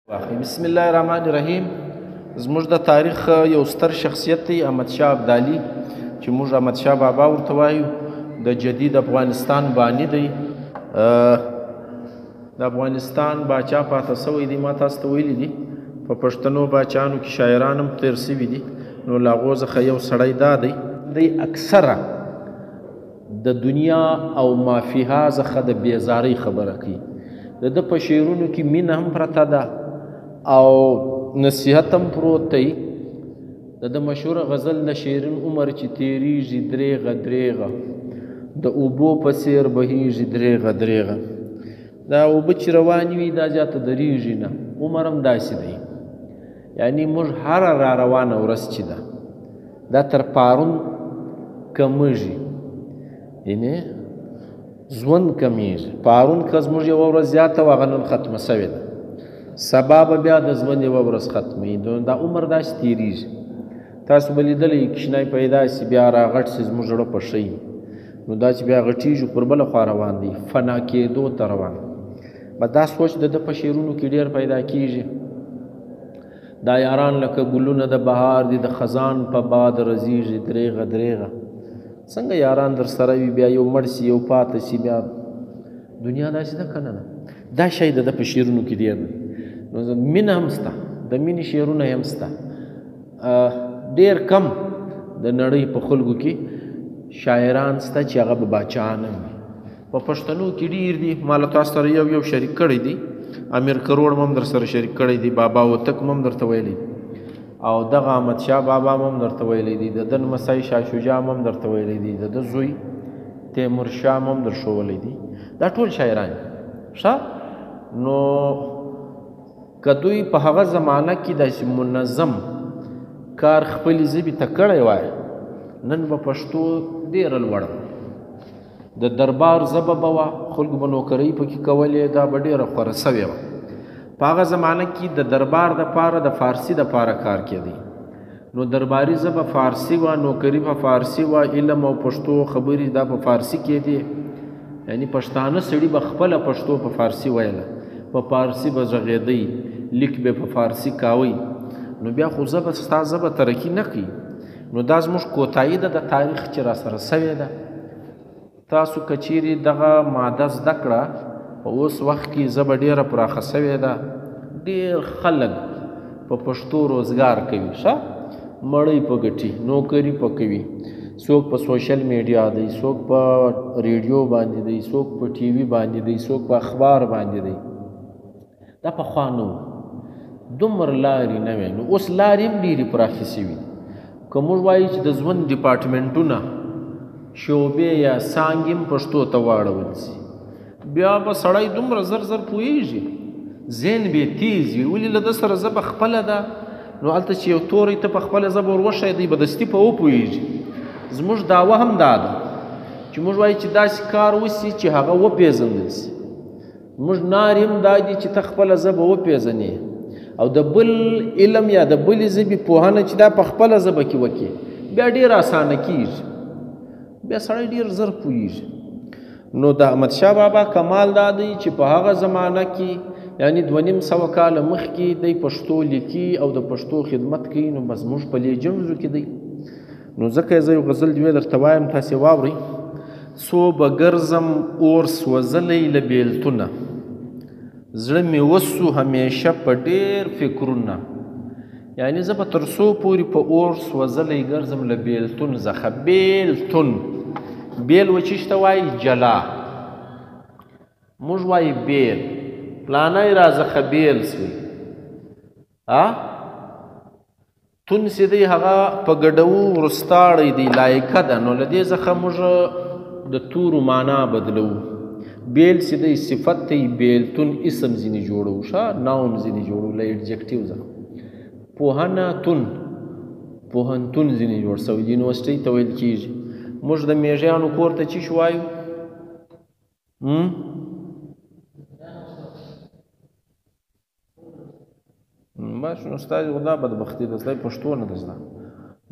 بسم الله الرحمن الرحیم. زموږ د تاریخ یو ستر شخصیت دی احمدشاه ابدالي، چې موږ احمدشاه بابا ورته وایو. د جدید افغانستان بانی دی. د افغانستان باچا پاته سوی دی. ما تاسو ته ویلي دي په پښتنو باچانو کې شاعران هم تیر سوي دي، نو له هغو څخه یو سړی دا دی اکثره د دنیا او مافیها څخه د بیزارۍ خبره کوي. د ده په شعرونو کې مینه هم پرته ده او نصیحت هم پروت دی. د ده مشهوره غزل د شیرین عمر چې تیریږي دریغه دریغه، د اوبو په څیر بهیږي دریغه دریغه. دا اوبه چې روانې وي دا زیاته دریږي نه. عمر هم داسې دی، یعنی موږ هره را روانه ورځ چې ده دا تر پارون کمیږي، یعنی ژوند کمیږي. پارون که زموږ یوه ورځ زیاته وه هغه نن ختمه سوې ده، سبا به بیا د ژوند یوه ورځ ختموي. دا عمر داسې تېرېږي. تاسو به لیدلی کشنی پیدا سي بیا راغټ سي زموږ زړه پښوي، نو دا چې بیا غټېږي پر بله خوا روان دی، فنا کېدو ته روان. به دا سوچ د ده په شعرونو کې ډېر پیدا کېږي. دا یاران لکه ګلونه د بهار دي، د خزان په باد رزیږي دریغه دریغه. څنګه یاران در سره وي بیا یو مړ سي یو پاته سي، بیا دنیا داسې ده که نه ده. دا شی د ده په شعرونو کې ډېر دی. نو مینه هم شته، د مینې شعرونه هم شته. ډېر کم د نړۍ په خلکو کې شاعران شته چې هغه به باچاهان هم وي. په پښتنو کې ډېر دي. ما له تاسو سره یو شریک کړی دی، امیر کروړ هم در سره شریک کړی دی، بابا وتک هم درته ویلی دی، او دغه احمدشاه بابا هم درته ویلی دی، د ده نمسی شاه شجاع هم درته ویلی دی، د ده زوی تیمورشاه هم در ښوولی دی. دا ټول شاعران ښه. نو که دوی په هغه زمانه کې داسې منظم کار خپلې ژبې ته کړی وای، نن به پښتو ډېره لوړه د دربار ژبه به وه، خلکو به نوکرۍ پکې کولې، دا به ډېره خوره سوې وه. په هغه زمانه کې د دربار دپاره د فارسي دپاره کار کېدی، نو درباري ژبه فارسي وه، نوکري په فارسي وه، علم او پښتو خبرې دا په فارسي کېدې. یعنی پښتانه سړي به خپله پښتو په فارسي ویله، په فارسي به غږېدی، لیک به په فارسي کاوی. نو بیا خو ژبه ستا ژبه ترقي نه کوي. نو دا زموږ کوتاهي ده د تاریخ چې را سره سوې ده. تاسو که چیرې دغه ماده زده کړه، په اوس وخت کې ژبه ډېره پراخه سوې ده، ډېر خلک په پښتو روزګار کوي. ښه، مړی په ګټي، نوکري په کوي، څوک په سوشل میډیا دی، څوک په ریډیو باندې دی، څوک په ټي وي باندې دی، څوک په اخبار باندې دی. دا پخوا نه و، دومره لارې نه وې. نو اوس لارې هم ډېرې پراخې سوي دي. که موږ وایو چې د ژوند ډپارټمنټونه، شعبې یا څانګې هم پښتو ته واړول سي، بیا به سړی دومره زر زر پوهېږي، ذهن به یې تیز وي. ولې له ده سره ژبه خپله ده، نو هلته چې یو توری ته په خپله ژبه ور وښیې دی به دستي په وپوهېږي. زموږ دعوه هم دا ده چې موږ وایو چې داسې کار وسي چې هغه وپېژندل سي. موږ نارې هم دا دي چې ته خپله ژبه وپېژنې، او د بل علم یا د بلې ژبې پوهنه چې دا په خپله ژبه کې وکړې، بیا ډېر اسانه کېږي، بیا سړی ډېر زر پوهېږي. نو د احمدشاه بابا کمال دا دی چې په هغه زمانه کې، یعنی 2500 کاله مخکې دی پښتو لیکي او د پښتو خدمت کوي. نو بس موږ په لیجنډزو کې دی. نو ځکه زه یو غزل دوی درته وایم، تاسې واورئ. څو به ګرځم اور سوځلی له بیلتونه، زړه مې وسو همیشه په ډېر فکرونه. یعنی زه به تر څو پورې په اور سوځلی ګرځم له بیلتون څخه. بیلتون، بیل وچیش ته وایي جلا، موږ وایي بیل. پلانی را څخه بیل سوی، تون چې دی هغه په ګډو ورستاړی دی، لایقه ده. نو له دې څخه موږ د تورو معنا بدلوو. بیل چې دی صفت دی، بیلتون اسم ځینې جوړوو، ښه، ناون ځینې جوړوو له ایډجکټیو څخه. پوهنه تون، پوهنتون ځینې جوړ سوی، یونیورسټۍ ته ویل کېږي. موږ د میږیانو کور ته چی شو وایو؟ باش نو ستاسې خو دا بدبختي ده، ستاسې پښتو نه ده زده.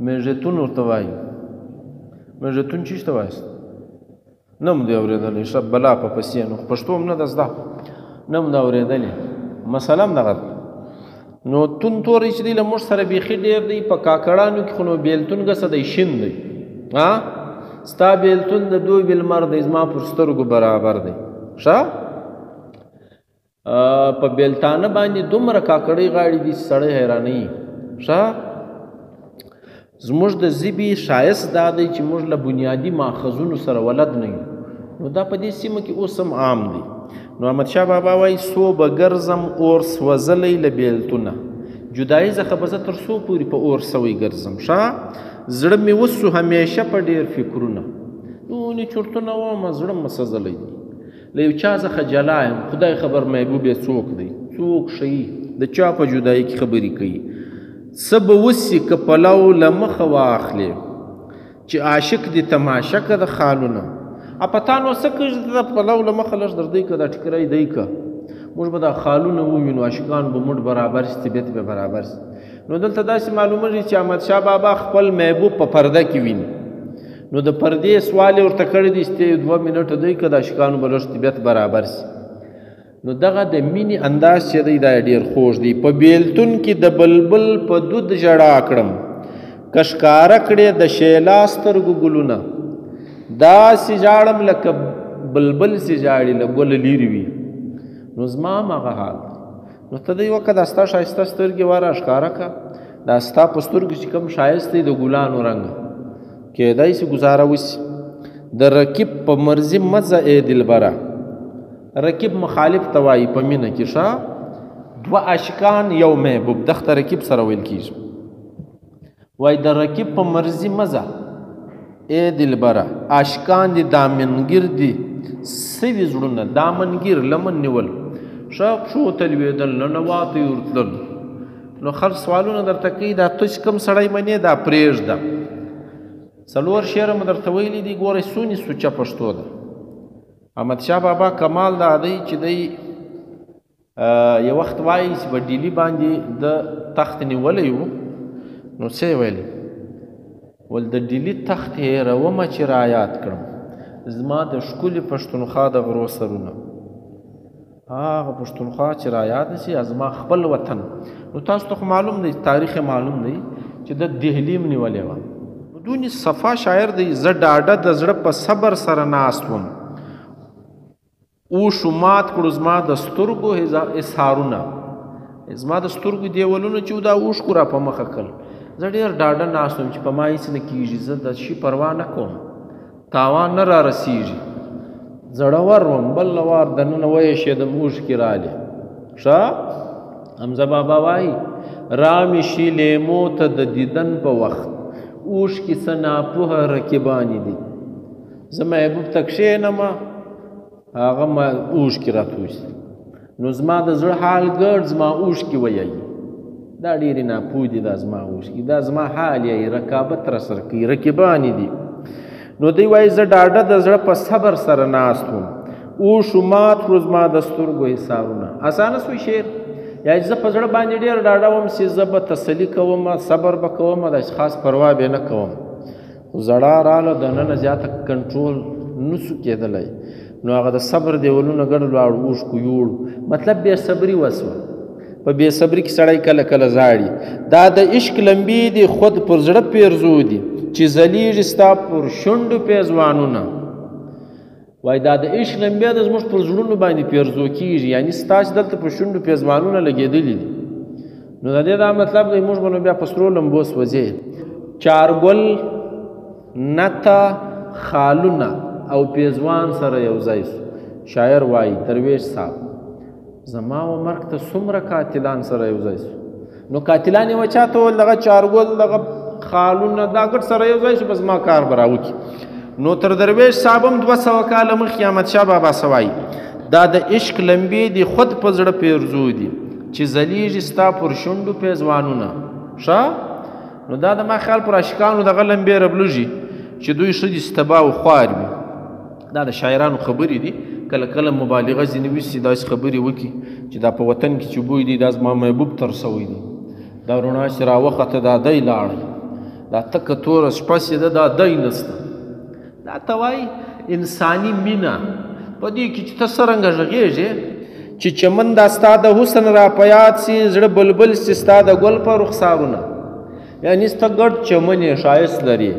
میږیتون ورته وایي. میږیتون چیش ته وایست؟ نه م دی اورېدلی، ښه بلا په پسې نو پښتو هم نه ده زده، نه م ده اورېدلې. مسله هم دغه نو تون توری چې دی له موږ سره بیخي ډېر دی په کاکړانو کې خو نو بیلتون ګسه دی شین دی ستا بیلتون د دوی بالمر دی زما پر سترګو برابر دی ښه په بیلتانه باندې دومره کاکړۍ غاړي دي سړی حیرانوي ښه زموږ د ژبې ښایست دا دی چې موږ له بنیادي ماخذونو سره ولد نه یو نو دا په دې سیمه کې اوس هم عام دی نو احمدشاه بابا وایي سو به ګرځم اور سوځلی له بیلتونه جدایي څخه به زه تر څو پورې په اور سوی ګرځم ښه زړه مې وسو همیشه په ډېر فکرونه دونې چورتونه ومه زړه مې سوځلی دی له یو چا څخه جلا یم خدای خبر محبوب یې څوک دی څوک ښیي د چا په جدایي کې خبرې کوي څه به وسي که پلو له مخه واخلې چې عاشق دې تماشه که د خالونه اپتان څه کړي د پلو له مخه لږ در دی که دا ټیکری دی که موږ به دا خالونه ووینو عاشقان به موږ برابر شي طبیعت به برابر شي نو دلته داسې معلومېږي چې احمدشاه بابا خپل محبوب په پرده کې ویني نو د پردې سوال یې ورته کړی دی چې 2 منټه دی که د عاشقانو به لږ طبیعت برابر شي نو دغه د مینې انداز چې دی دا ډېر خوږ دی په بیلتون کې د بلبل په دود ژړا کړم که ښکاره کړې د شیلا سترګو ګلونه داسې ژاړم لکه بلبل چې ژاړي له ګله لرې وي نو زما هم هغه حال نو ته دی وکړه دا ستا ښایسته سترګې واره ښکاره کړه دا ستا په سترګو چې کوم ښایست دی د ګلانو رنګ کیدای شي ګزاره وشي د رکیب په مرضي مزه ای دلبره رکیب مخالف ته وایي په مینه کې ښه دوه عاشقان یو محبوب دغه رکیب سره ویل کېږي وایي د رکیب په مرضي مزه ای دلبره عاشقان دي دامنګیر دي سوي زړونه دامنګیر لمن نیول ښه پښو ته لوېدل ننواتو یې ورتلل نو خلک سوالونه درته کوي دا ته چې کوم سړی منې دا پرېږده 4 شعره مو درته ویلي دي ګورئ سونې سوچه پښتو ده احمدشاه بابا کمال دا دی چې دی یو وخت وایي چې په ډیلي باندې د تخت نیولی و نو څه یې ویلي ول د ډیلي تخت هېرومه چې رایاد کړم زما د ښکلي پښتونخوا د غرو سرونه هغه پښتونخوا چې رایاد شي زما خپل وطن نو تاسو ته خو معلوم دی تاریخ معلوم دی چې د دهلي هم نیولې وه دونې صفا شاعر دی زه ډاډه د زړه په صبر سره ناست وم اوښو مات کړو زما د سترګو اظهارونه زما د سترګو دیولونه چې دا اوښکو را په مخه کړل زه ډېر ډاډه ناست وم چې په ما هېڅ نه کېږي زه د شي پروا نه کوم تاوان نه را رسېږي زړور وم بله وار دننه ویښېدم اوښکې رالې ښه حمزه بابا وایي رامې شي لیمو ته د دیدن په وخت اوښکې څه ناپوهه رقیبانې دي زه محبوب ته کښېنمه هغه ما اوښکې راتوشي نو زما د زړه حال ګډ زما اوښکې ویایي دا ډېرې ناپوه دي دا زما اوښکې دا زما حال یایي رقابت راسره کوي رقیبانې دي نو دی وایي زه ډاډه د زړه په صبر سره ناست وم اوښو مات کړو زما د سترګو حصارونه اسانه سوی شعر یا زه په زړه باندې ډېر ډاډه وم چې زه به تسلي کوم صبر به کوم داسې خاص پروا به نه کوم خو زړه راله دننه زیاته کنټرول نسو کېدلی نو هغه د صبر دیولونه ګډ لاړو اوښکو یوړو مطلب بې صبري وسوه په بې صبري کې سړی کله کله زاړي دا د عشق لمبې دي خود پر زړه پیرزو دي چې ځلیږي ستا پر شونډو پیزوانونه وایي دا د عشق لمبې د زموږ پر زړونو باندې پیرزو کېږي یعنې ستاسې دلته په شونډو پیزوانونه لګېدلي دي نو د دې دا مطلب دی موږ به نو بیا په سرو لمبو سوځې چارګل نته خالونه او پیزوان سره یو ځای سو شاعر وایي درویش صاحب زما و مرګ ته څومره قاتلان سره یو ځای سو نو قاتلان یې وچا ته ویل دغه چارګل دغه خالونه دا ګډ سره یو ځای شو بس ما کار به راوکړي نو تر درویش صاحب هم 200 کاله مخکې احمدشاه بابا څه وایي دا د عشق لمبې دي خود په زړه پیرزو دي چې ځلیږي ستا پر شونډو پیزوانونه ښه نو دا د ما خیال پر عاشقانو دغه لمبې ربلږي چې دوی ښه دي ستبا او خوار وي دا د شاعرانو خبرې دي کله کله مبالغه ځینې وشي داسې خبرې وکړي چې دا په وطن کې چې بوی دی دا زما محبوب تر سوی دی دا رڼا چې راوخته دا دی لاړی دا تکه توره شپه چې ده دا دی نسته دا ته وایي انساني مینه په دې کې چې ته څرنګه غږېږې چې چمن دا ستا د حسن را په یاد سي زړه بلبل سي ستا د ګل په رخسارونه یعنی ستا ګډ چمن یې ښایست لري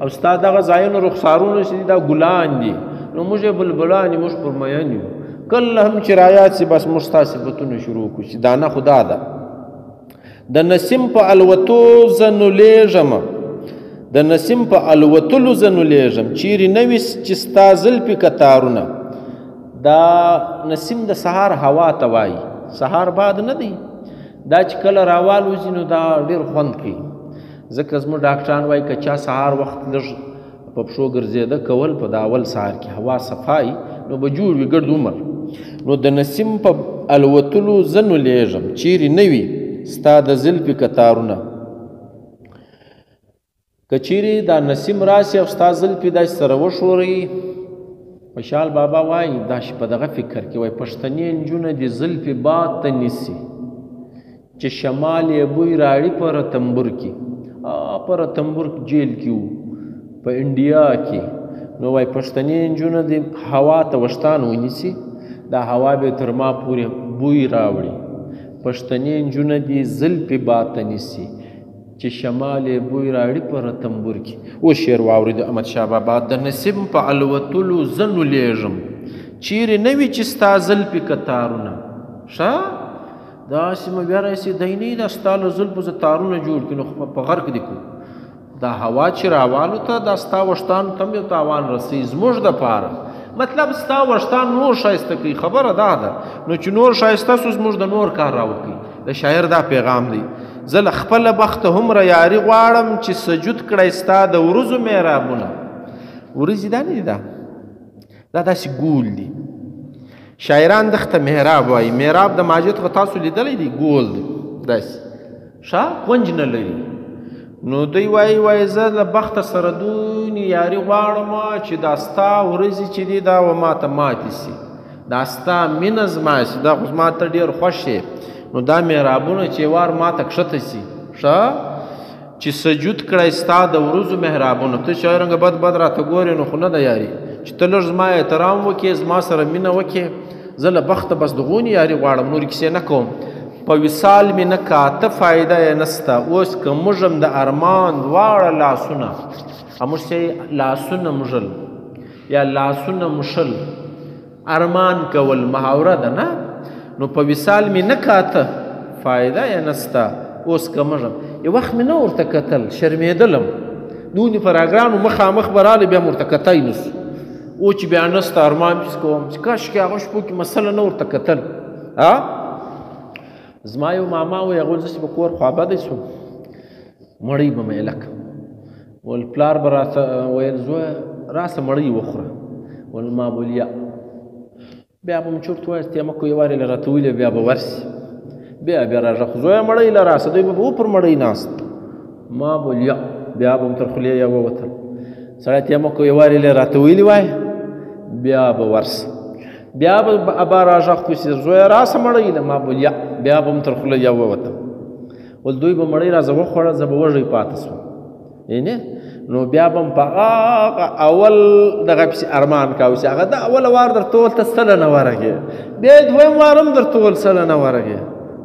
او ستا دغه ځایونه رخسارونه چې دا ګلان دي نو موږ یې بلبلان یو موږ پرمین یو کله هم چې رایات سي بس موږ ستا صفتونه شروع کړو چې دانه خدا ده د نسیم په الوتو زنو لیږم د نسیم په الوتلو زنو لیږم چیرې نه وي چې ستا زلفې کتارونه دا نسیم د سهار هوا ته وایي سهار باد نه دی دا چې کله راوالوځي نو دا ډېر خوند کوي ځکه زموږ ډاکټران وایي که چا سهار وخت لږ په پښو ګرځېده کول په دا اول سهار کې هوا صفایي نو به جوړ وي ګرد عمر نو د نسیم په الوتلو زنو لیږم چیرې نه وي ستا د زلفې کتارونه که چیرې دا نسیم راسي او ستا زلفې داسې سره وښورئ خوشحال بابا وایي دا په دغه فکر کې وایي پښتنې نجونه د زلفې باد ته نیسي چې شمال یې بوی راړي په رتنبور کې په رتنبور جیل کې وو په انډیا کې نو وایي پښتنې نجونه د هوا ته وشتان ونیسي دا هوا به تر ما پورې بوی راوړي پښتنې نجونه د زلفې باد ته نیسي چې شمال یې بوی راړي په رتنبور کې اوس شعر واورئ د احمدشاه بابا د نسیم په الوتلو زنو لیږم چیرې نه وي چې ستا زلفې کتارونه ښه داسې مو بیا راسي دی نه دا ستا له زلفو زه تارونه جوړ کړي نو په غرق دې کړو دا هوا چې راوالوته دا ستا وشتانو ته هم یو تاوان رسوي زموږ دپاره مطلب ستا وشتان نور ښایسته کوي خبره دا ده نو چې نور ښایسته سو زموږ د نور کار راوکړي د شاعر دا پیغام دی زه له خپله بخته هومره یاري غواړم چې سجود کړی ستا د ورځو محرابونه ورځې دا نه دي دا داسې ګول دي شاعران دښته محراب وایي محراب د ماجد خو تاسو لیدلی دی ګول دی داسې ښه کونج نه لري نو دوی وایي زه له بخته سره دونې یاري غواړم چې دا ستا ورځې چې دي دا و ماته ماتې سي دا ستا مینه زما سي دا خو زما ته ډېر خوښ یې نو دا محرابونه چې وار ماته کښته سي ښه چې سجود کړی ستا د ورځو محرابونه ته شاعرنګه بد راته ګورې نو خو نه ده یاري چې ته لږ زما احترام وکړې زما سره مینه وکړې زه له بخته بس دغونې یاري غواړم نورې کیسې نه کوم په وصال مې نه کاته فایده یې نسته اوس که موږم د ارمان دواړه لاسونه موږ چې لاسونه موږل یا لاسونه مشل ارمان کول محاوره ده نه نو په وصال مې نه کاته فایده یې نسته اوس که موږم یو وخت مې نه ورته کتل شرمېدلم دونې پراګرانو مخامخ به رالی بیا مې ورته کتی نسو او چې بیا نسته ارمان پس کوم چې کاشکې هغه شپو کې مسله نه ورته کتل زما یو ماما وی هغه زه چې په کور خوابدی سوم مړۍ به مې لکه ول پلار به راته ویل زویه راسه مړۍ وخوره ول ما بول یا بیا به مې چورت وایست یا مکو یو وارې له راته ویلې بیا به ورسي بیا راږه خو زویه مړۍ له راسه دوی به پر مړۍ ناست ما بول یا بیا به م تر خولې یا ووتل سړی ته مکو یو وارې له راته ویلې وای بیا به ورسي بیا به ابا راږغ کوسي زویه راسه مړۍ له ما بول یا بیا به م تر خوله یا ووتم ول دوی به مړۍ رازه وخوړه زه به وږی پاته سوم یعنې نو بیا به م په هغه اول دغه پسې ارمان کاوه چې هغه د اوله وار درته وول ته سله نه ورغې بیا یې دویم وار هم درته وول سله نه ورغې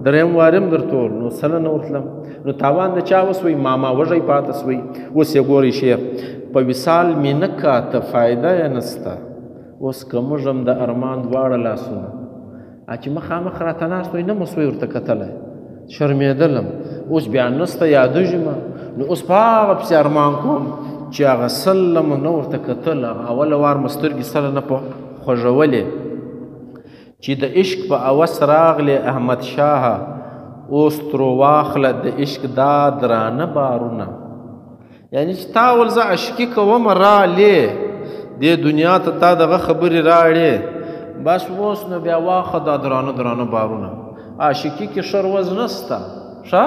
دریم وار هم درته وول نو سله نه ورتلم نو تاوان د چا وسوی ماما وږی پاته سوی اوس یې ګورئ شعر په وصال مې نه کاته فایده یې نسته اوس که موږ هم د ارمان دواړه لاسونه چې مخامخ راته ناست وی نه مو سوی ورته کتلی شرمېدلم اوس بیا نسته یادېږي مه نو اوس په هغه پسې ارمان کوم چې هغه سله مو نه ورته کتل هغه اوله وار مو سترګې سره نه په خوږولې چې د عشق په اوس راغلې احمدشاه اوس ترو واخله د عشق دا درانه بارونه یعنی چې تا ول زه عشقي کوم رالې دې دنیا ته تا دغه خبرې راړې بس اوس نو بیا واخه دا درانه بارونه عاشقي کې شروز نسته ښه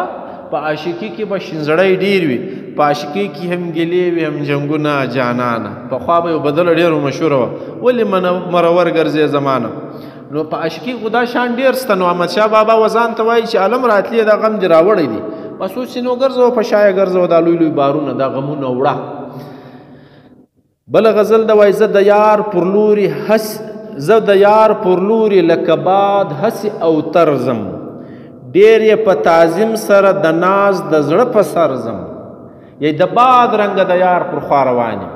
په عاشقي کې به شینزړی ډېر وي په عاشقي کې هم ګیلې وي هم جنګونه جانانه پخوا به یو بدله ډېره مشهوره وه ولې مرور ګرځې زمانه نو په عاشقي خو دا شان ډېر سته نو احمدشاه بابا وځان ته وایي چې عالم راتلې دا غم دې راوړی دی بس اوس یې نو ګرځوه په شایه ګرځوه دا لوی بارونه دا غمونه وړه بله غزل ده وایي زه د یار پر لوري زه د یار پر لوري لکه باد هسې او ترزم ډېر یې په تعظیم سره د ناز د زړه په سر زم یی د باد رنګه د یار پر خوا روان یم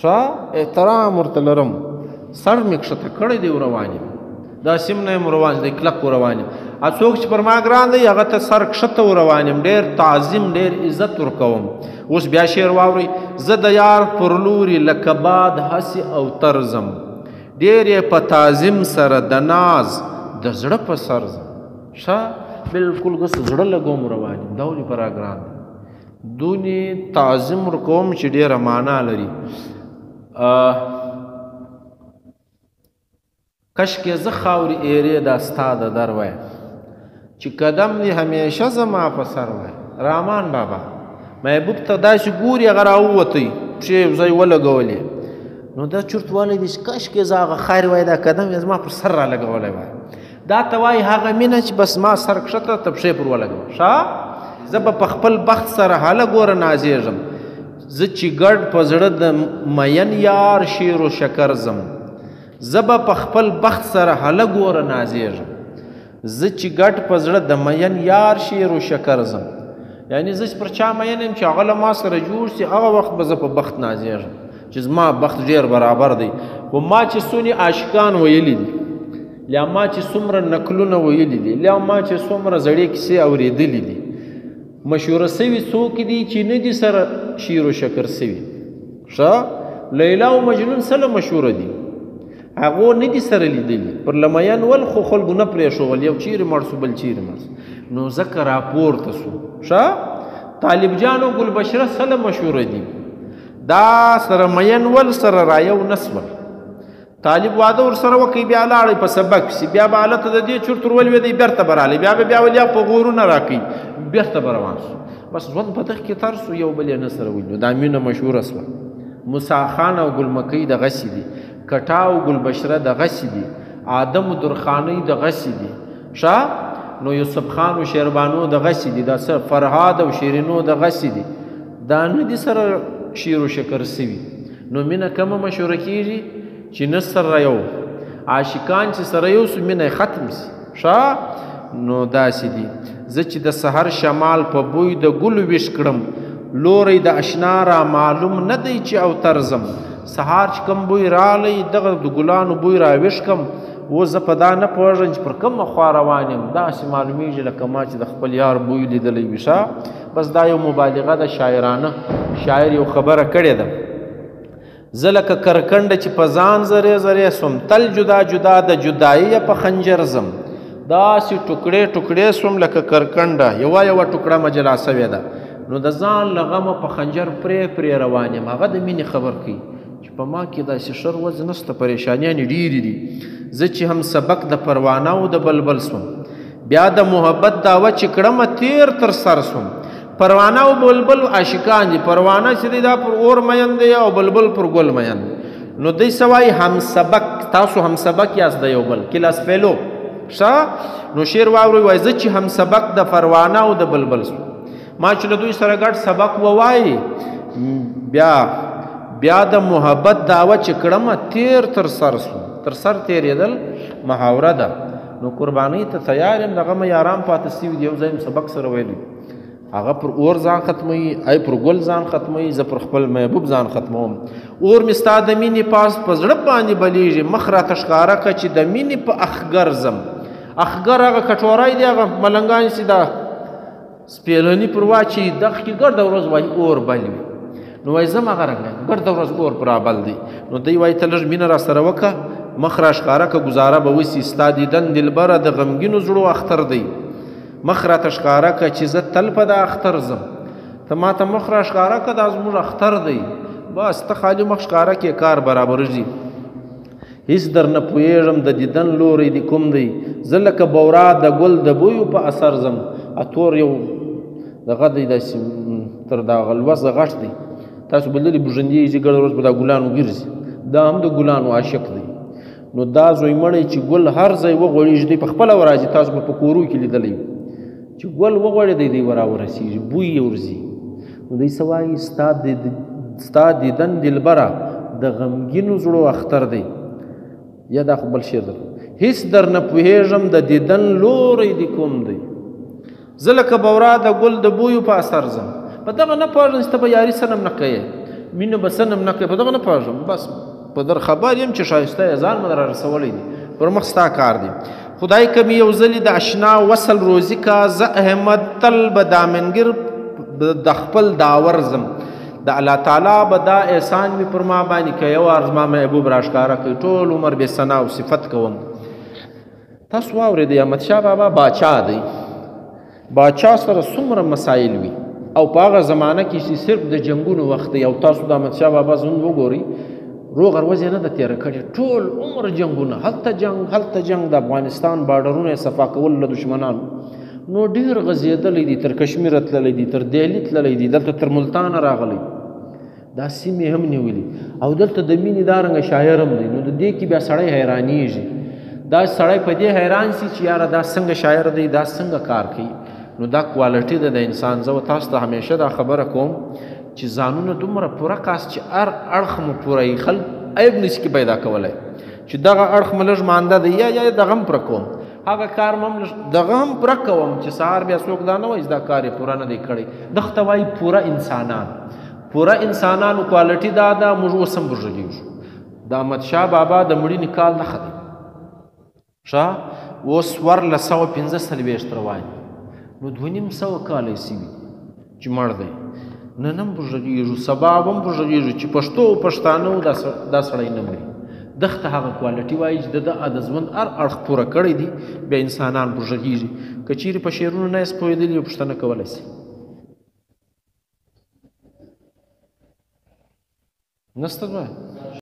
ښه احترام ورته لرم سر مې کښته کړی دی روان یم داسې هم نه یم روان دی کلک روان یم څوک چې پر ما ګران دی هغه ته سر کښته روان یم ډېر تعظیم ډېر عزت ورکوم اوس بیا شعر واورئ زه د یار پر لوري لکه باد هسې او ترزم ډېر یې په تعظیم سره د ناز د زړه په سر زم ښه بلکل ګس زړه لګوم روان یم دا ولې په را ګران دی دونې تعظیم ورکوم چې ډېره معنا لري کشکې زه خاورې ایرې دا ستا د در وای چې قدم دې همیشه زما په سر وای رحمان بابا محبوب ته داسې ګوري هغه راووتی پښې یو ځای ولګولې نو دا چورتوالی دی چې کشکې زه هغه خیر وای دا قدم یې زما پر سر را لګولی وای دا ته وایي هغه مینه چې بس ما سر کښته ته پښې پر ولګوه ښه زه به په خپل بخت سره هله ګوره نازېږم زه چې ګډ په زړه د مین یار شیر و شکر زم زه به په خپل بخت سره هله ګوره نازېږم زه چې ګډ په زړه د مین یار شیر و شکر زم یعنی زه چې پر چا مین یم چې هغه له ما سره جوړ سي هغه وخت به زه په بخت نازېږم چې زما بخت ډېر برابر دی خو ما چې څونې عاشقان ویلي دي یا ما چې څومره نکلونه ویلي دي یا ما چې څومره زړې کیسې اورېدلي دي مشهوره سوي څوک دي چې نه دي سره شیر و شکر سوي ښه لیلا او مجنون سره مشهوره دي هغو نه دي سره لیدلي پر لمین ول خو خلکو نه پرېښول یو چیرې مړ سو بل چیرې مړ سو نو ځکه راپورته سو ښه طالب جان او ګلبشره سره مشهوره دي دا سره مین ول سره رایو نسول طالب واده ورسره وکړي بیا لاړی په سبق پسې بیا به هلته د دې چورت ورولوېدی بېرته به رالی بیا به بیا ولیا په غورونه راکوي بېرته به روان سو بس ژوند په دغه کې تر سو یو بل یې نه سره ولیدو دا مینه مشهوره سوه موسی خان او ګلمکۍ دغسې دي کټا او ګلبشره دغسې دي آدم و درخانۍ دغسې دي ښه نو یوسف خان و شیربانو دغسې دي دا فرهاد او شیرینو دغسې دي دا نه دي سره شیر و شکر سوي نو مینه کومه مشهوره کېږي چې نه سره یو عاشقان چې سره یو سو مینه ختم سي ښه نو داسې دي زه چې د سحر شمال په بوی د ګلو ویش کړم لوری د اشنا را معلوم نه دی چې او ترزم سهار چې کوم بوی رالی دغه د ګلانو بوی را ویش کم و زه په دا نه پوهېږم چې پر کومه خوا روان یم داسې معلومیږي لکه ما چې د خپل یار بوی لیدلی وي ښه بس دا یو مبالغه ده شاعرانه شاعر یو خبره کړې ده زه لکه کرکنډه چې په ځان زرې زرې سوم تل جدا جدا د جدایي په خنجر زم داسې ټوکړې ټوکړې سوم لکه کرکنډه یوه یوه ټوکړه مجلا سوې ده نو د ځان له غمه په خنجر پرې پرې روان یم هغه د مینې خبر کوي چې په ما کې داسې شر ورځ نشته پریشانیانې ډېرې دي زه چې هم سبق د پروانه او د بلبل سوم بیا د محبت دعوه چې کړمه تیر تر سر سوم پروانه او بلبل عاشقان دي پروانه چې دی دا پر اور مین دی او بلبل پر ګل مین نو دی سوای هم سبق تاسو هم سبق یاست د یو بل کلاس فیلو ښه نو شعر واورئ وایي زه چې هم سبق د پروانه او د بلبل سوم ما چې له دوی سره ګډ سبق ووایي بیا د محبت دعوه چې کړمه تیر تر سر سوم تر سر تېرېدل محاوره ده نو قربانۍ ته تیار یم دغه مې یاران پاتې سوي دي یو ځای م سبق سره ویلی هغه پر اور ځان ختموي ای پر ګل ځان ختموي زه پر خپل محبوب ځان ختموم اور مې ستا د مینې پاس په زړه باندې بلیږي مخ راته ښکاره کړه چې د مینې په اخګر ځم اخګر هغه کټوری دی هغه ملنګان چې دا سپېلني پر واچي دغه کې ګرده ورځ وایي اور بل وي نو وایي زم هغه رنګه ګرده ورځ اور پر رابل دی نو دی وایي ته لږ مینه را سره وکړه مخ را ښکاره کړه ګزاره به وسي ستا دیدن دلبره د غمګینو زړو اختر دی مخ راته ښکاره کړه چې زه تل په دا اختر ځم ته ما ته مخ را ښکاره کړه دا زموږ اختر دی بس ته خالي مخ ښکاره کړې کار برابر ځي هیڅ در نه پوهېږم د دیدن لوری دی کوم دی زه لکه بورا د ګل د بویو په اثر ځم اتور یو دغه دی داسې تر دا غلوس غټ دی تاسو به لرې بوژندې چې ګړه ورځ په دا ګلانو ګرځي دا هم د ګلانو عاشق دی نو دا زوی مړی چې ګل هر ځای وغوړېږي دی په خپله ورځي تاسو به په کورو کې لیدلی چې ګل وغوړېدی دی ورا ورسېږي بوی یې ورځي نو دی څه وایي ستا دیدن دلبره د غمګینو زړو اختر دی یا دا خو بل شعر در هیڅ در نه پوهېږم د دیدن لوری د کوم دی زه لکه بورا د ګل د بویو په اثر ځم په دغه نه پوهېږم چې ته به یاري صنم نه کوې مینه به صنم نه کوې په دغه نه پوهېږم بس په در خبر یم چې ښایسته یې ځان مې در رسولی دی پر مخ ستا کار دی خدای که مې یو ځلې د اشنا وصل روزي کا زه احمد تل به دامنګر د خپل داور زم د الله تعالی به دا احسان مې پر ما باندې که یو وار زما محبوب راښکاره کوي ټول عمر بې ثنا او صفت کوم تاسو واورېدئ احمدشاه بابا باچا دی باچا سره څومره مسایل وي او په هغه زمانه کې چې صرف د جنګونو وخت دی او تاسو د احمدشاه بابا ژوند وګورئ روغ ورځې نه ده تېره کړې ټول عمر جنګونه هلته جنګ د افغانستان باډرونه یې صفا کول له دشمنانو نو ډېر غځېدلی دي تر کشمیره تللی دي تر دهلي تللی دي دلته تر ملتانه راغلی دا سیمې هم نیولي او دلته د مینې دارنګه شاعر هم دی نو د دې کې بیا سړی حیرانېږي دا سړی په دې حیران سي چې یاره دا څنګه شاعر دی دا څنګه کار کوي نو دا کوالټي ده د انسان زه تاسو ته همیشه دا خبره کوم چې ځانونه دومره پوره کاست چې هر اړخ مو پوره یي خلک عیب نشي کې پیدا کولی چې دغه اړخ مې لږ مانده دی یا دغه هم پوره کوم هغه کار مې هم دغه هم پوره کوم چې سهار بیا څوک دا نه وایي دا کار یې پوره نه دی کړی دغه ته وایي پوره انسانانو کوالټي دا ده موږ اوس هم بوږږېږو د احمدشاه بابا د مړینې کال نښه دی ښه اوس 1445 روان نو 2.5 کاله یې سوي چې مړ دی نن هم بوږږېږو سبا به هم بوږږېږو چې پښتو او پښتانه دا سړی نه مري دغه ته هغه کوالټي وایي چې د ژوند هر اړخ پوره کړی دی بیا انسانان بوږږېږي که چیرې په شعرونو نه یې پوهېدلي یو پوښتنه کولی سي نسته دوی